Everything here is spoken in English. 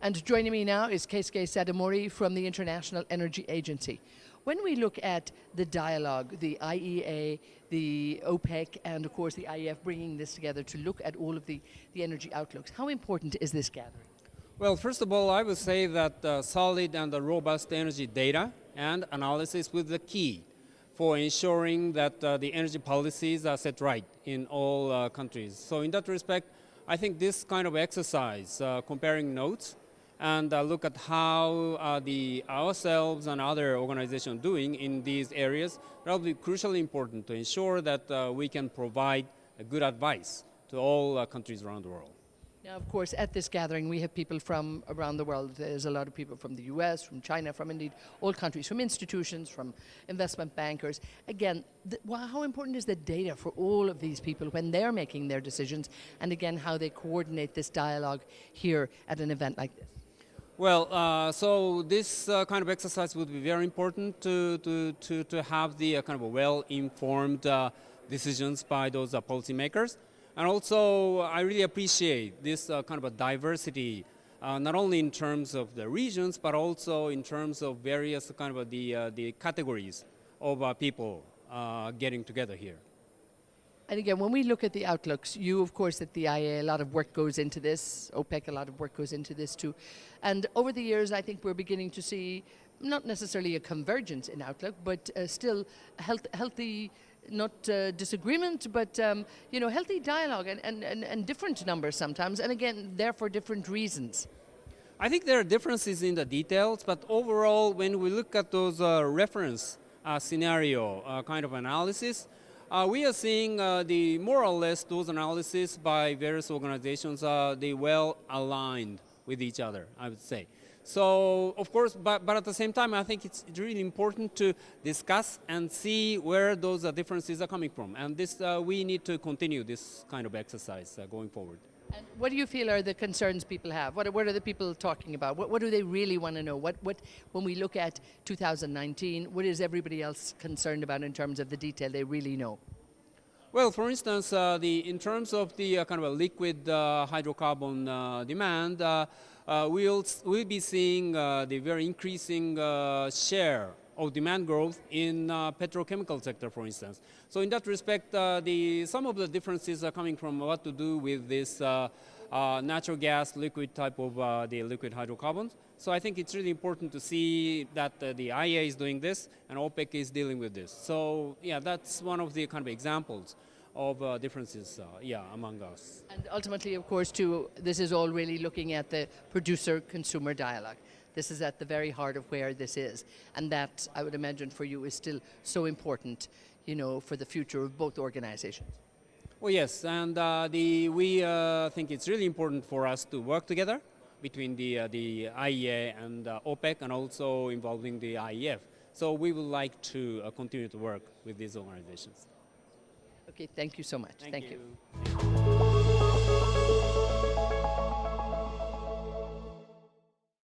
And joining me now is Keisuke Sadamori from the International Energy Agency. When we look at the dialogue, the IEA, the OPEC, and of course the IEF bringing this together to look at all of the energy outlooks, how important is this gathering? Well, first of all, I would say that solid and robust energy data and analysis was the key for ensuring that the energy policies are set right in all countries. So in that respect, I think this kind of exercise, comparing notes, and look at how ourselves and other organizations are doing in these areas, that will be crucially important to ensure that we can provide a good advice to all countries around the world. Now, of course, at this gathering, we have people from around the world. There's a lot of people from the US, from China, from indeed all countries, from institutions, from investment bankers. Again, how important is the data for all of these people when they're making their decisions, and again, how they coordinate this dialogue here at an event like this? Well, so this kind of exercise would be very important to have the kind of well-informed decisions by those policymakers. And also, I really appreciate this kind of a diversity, not only in terms of the regions, but also in terms of various kind of the categories of people getting together here. And again, when we look at the outlooks, you, of course, at the IEA, a lot of work goes into this. OPEC, a lot of work goes into this too. And over the years, I think we're beginning to see not necessarily a convergence in outlook, but still healthy, not disagreement, but healthy dialogue and different numbers sometimes. And again, therefore different reasons. I think there are differences in the details, but overall, when we look at those reference scenario kind of analysis, we are seeing the more or less those analyses by various organizations are they well aligned with each other, I would say. So of course, but at the same time, I think it's really important to discuss and see where those differences are coming from. And this we need to continue this kind of exercise going forward. And what do you feel are the concerns people have? What are the people talking about? What do they really want to know? When we look at 2019, what is everybody else concerned about in terms of the detail they really know? Well, for instance, in terms of the kind of a liquid hydrocarbon demand, we'll be seeing the very increasing share of demand growth in petrochemical sector, for instance. So in that respect, some of the differences are coming from what to do with this natural gas liquid type of the liquid hydrocarbons. So I think it's really important to see that the IEA is doing this and OPEC is dealing with this. So yeah, that's one of the kind of examples of differences among us. And ultimately, of course, too, this is all really looking at the producer-consumer dialogue. This is at the very heart of where this is. And that, I would imagine, for you is still so important, for the future of both organizations. Well, yes, and we think it's really important for us to work together between the IEA and OPEC, and also involving the IEF. So we would like to continue to work with these organizations. Okay, thank you so much. Thank you.